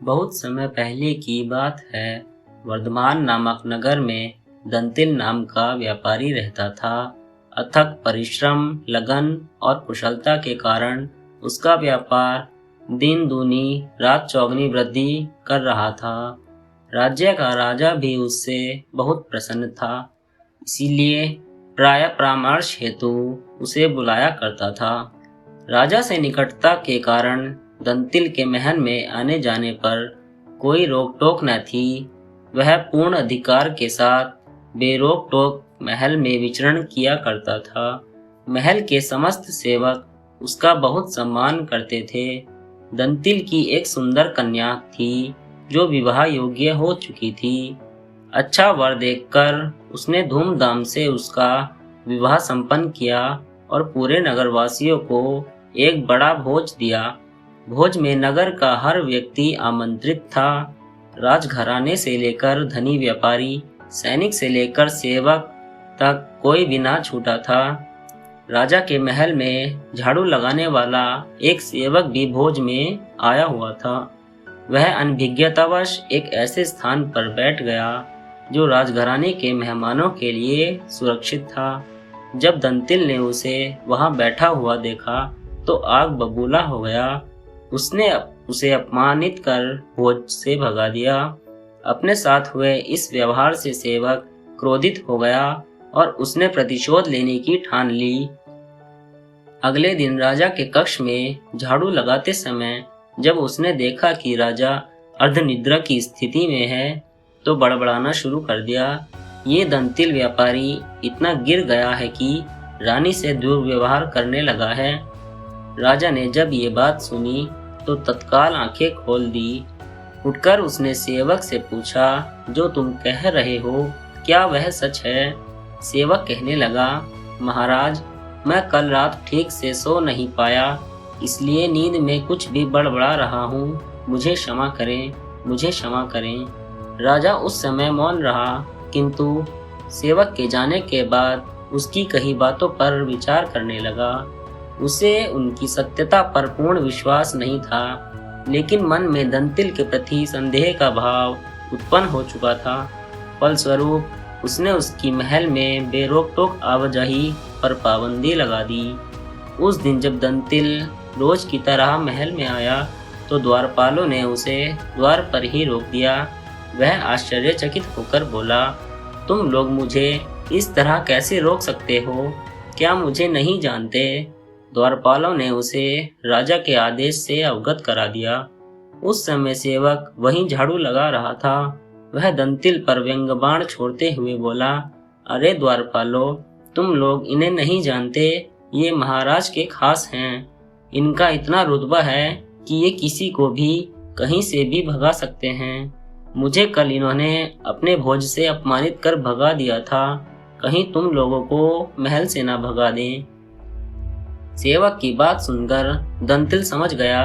बहुत समय पहले की बात है। वर्धमान नामक नगर में दंतिल नाम का व्यापारी रहता था। अथक परिश्रम, लगन और कुशलता के कारण उसका व्यापार दिन दूनी रात चौगनी वृद्धि कर रहा था। राज्य का राजा भी उससे बहुत प्रसन्न था, इसीलिए प्रायः परामर्श हेतु उसे बुलाया करता था। राजा से निकटता के कारण दंतिल के महल में आने जाने पर कोई रोक टोक न थी। वह पूर्ण अधिकार के साथ बेरोक टोक महल में विचरण किया करता था। महल के समस्त सेवक उसका बहुत सम्मान करते थे। दंतिल की एक सुंदर कन्या थी जो विवाह योग्य हो चुकी थी। अच्छा वर देखकर उसने धूमधाम से उसका विवाह संपन्न किया और पूरे नगरवासियों को एक बड़ा भोज दिया। भोज में नगर का हर व्यक्ति आमंत्रित था। राजघराने से लेकर धनी व्यापारी, सैनिक से लेकर सेवक तक कोई भी ना छूटा था। राजा के महल में झाड़ू लगाने वाला एक सेवक भी भोज में आया हुआ था। वह अनभिज्ञतावश एक ऐसे स्थान पर बैठ गया जो राजघराने के मेहमानों के लिए सुरक्षित था। जब दंतिल ने उसे वहां बैठा हुआ देखा तो आग बबूला हो गया। उसने उसे अपमानित कर भोज से भगा दिया। अपने साथ हुए इस व्यवहार से सेवक क्रोधित हो गया और उसने प्रतिशोध लेने की ठान ली। अगले दिन राजा के कक्ष में झाड़ू लगाते समय जब उसने देखा कि राजा अर्धनिद्रा की स्थिति में है तो बड़बड़ाना शुरू कर दिया। ये दंतिल व्यापारी इतना गिर गया है कि रानी से दुर्व्यवहार करने लगा है। राजा ने जब ये बात सुनी तो तत्काल आंखें खोल दी। उठकर उसने सेवक से पूछा, जो तुम कह रहे हो क्या वह सच है? सेवक कहने लगा, महाराज, मैं कल रात ठीक से सो नहीं पाया, इसलिए नींद में कुछ भी बड़बड़ा रहा हूँ। मुझे क्षमा करें, मुझे क्षमा करें। राजा उस समय मौन रहा, किंतु सेवक के जाने के बाद उसकी कही बातों पर विचार करने लगा। उसे उनकी सत्यता पर पूर्ण विश्वास नहीं था, लेकिन मन में दंतिल के प्रति संदेह का भाव उत्पन्न हो चुका था। फलस्वरूप उसने उसकी महल में बेरोक टोक आवाजाही पर पाबंदी लगा दी। उस दिन जब दंतिल रोज की तरह महल में आया तो द्वारपालों ने उसे द्वार पर ही रोक दिया। वह आश्चर्यचकित होकर बोला, तुम लोग मुझे इस तरह कैसे रोक सकते हो? क्या मुझे नहीं जानते? द्वारपालों ने उसे राजा के आदेश से अवगत करा दिया। उस समय सेवक वहीं झाड़ू लगा रहा था। वह दंतिल पर व्यंग्यबाण छोड़ते हुए बोला, अरे द्वारपालों, तुम लोग इन्हें नहीं जानते, ये महाराज के खास हैं। इनका इतना रुतबा है कि ये किसी को भी कहीं से भी भगा सकते हैं। मुझे कल इन्होंने अपने भोज से अपमानित कर भगा दिया था, कहीं तुम लोगों को महल से ना भगा दें। सेवक की बात सुनकर दंतिल समझ गया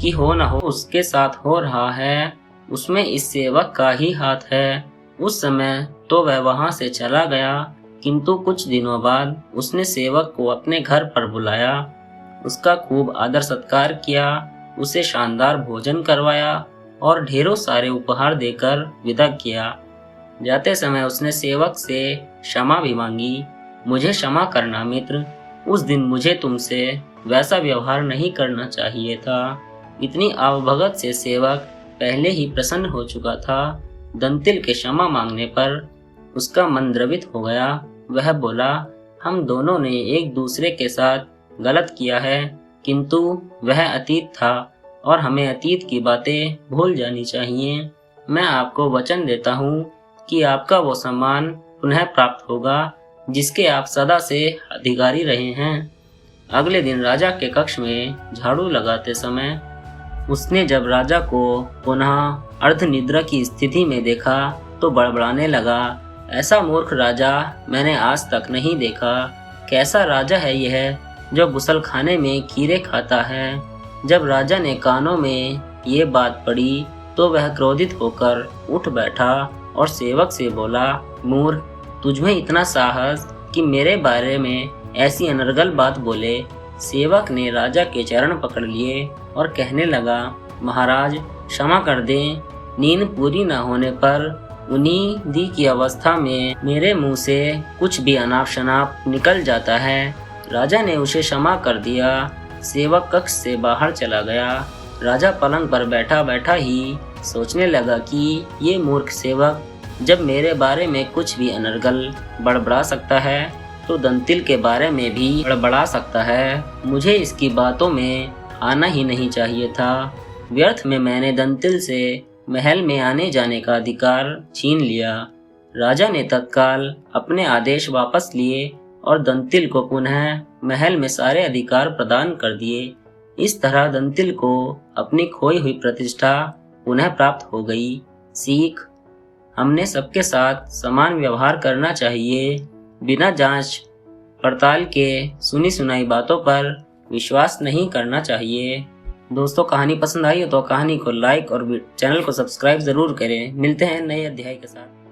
कि हो न हो उसके साथ हो रहा है, उसमें इस सेवक का ही हाथ है। उस समय तो वह वहां से चला गया, किंतु कुछ दिनों बाद उसने सेवक को अपने घर पर बुलाया, उसका खूब आदर सत्कार किया, उसे शानदार भोजन करवाया और ढेरों सारे उपहार देकर विदा किया। जाते समय उसने सेवक से क्षमा भी मांगी। मुझे क्षमा करना मित्र, उस दिन मुझे तुमसे वैसा व्यवहार नहीं करना चाहिए था। इतनी आवभगत से सेवक पहले ही प्रसन्न हो चुका था। दंतिल के क्षमा मांगने पर उसका मन द्रवित हो गया। वह बोला, हम दोनों ने एक दूसरे के साथ गलत किया है, किंतु वह अतीत था और हमें अतीत की बातें भूल जानी चाहिए। मैं आपको वचन देता हूँ कि आपका वो सम्मान पुनः प्राप्त होगा जिसके आप सदा से अधिकारी रहे हैं। अगले दिन राजा के कक्ष में झाड़ू लगाते समय उसने जब राजा को पुनः अर्धनिद्रा की स्थिति में देखा तो बड़बड़ाने लगा, ऐसा मूर्ख राजा मैंने आज तक नहीं देखा। कैसा राजा है यह जो गुसलखाने में खीरे खाता है? जब राजा ने कानों में ये बात पड़ी तो वह क्रोधित होकर उठ बैठा और सेवक से बोला, मूर्ख, तुझमें इतना साहस कि मेरे बारे में ऐसी अनर्गल बात बोले। सेवक ने राजा के चरण पकड़ लिए और कहने लगा, महाराज क्षमा कर दें, नींद पूरी न होने पर उन्नीदी की अवस्था में मेरे मुंह से कुछ भी अनाप शनाप निकल जाता है। राजा ने उसे क्षमा कर दिया। सेवक कक्ष से बाहर चला गया। राजा पलंग पर बैठा बैठा ही सोचने लगा कि ये मूर्ख सेवक जब मेरे बारे में कुछ भी अनर्गल बड़बड़ा सकता है तो दंतिल के बारे में भी बड़बड़ा सकता है। मुझे इसकी बातों में आना ही नहीं चाहिए था। व्यर्थ में मैंने दंतिल से महल में आने जाने का अधिकार छीन लिया। राजा ने तत्काल अपने आदेश वापस लिए और दंतिल को पुनः महल में सारे अधिकार प्रदान कर दिए। इस तरह दंतिल को अपनी खोई हुई प्रतिष्ठा पुनः प्राप्त हो गई। सीख: हमने सबके साथ समान व्यवहार करना चाहिए। बिना जांच पड़ताल के सुनी सुनाई बातों पर विश्वास नहीं करना चाहिए। दोस्तों, कहानी पसंद आई हो तो कहानी को लाइक और चैनल को सब्सक्राइब जरूर करें। मिलते हैं नए अध्याय के साथ।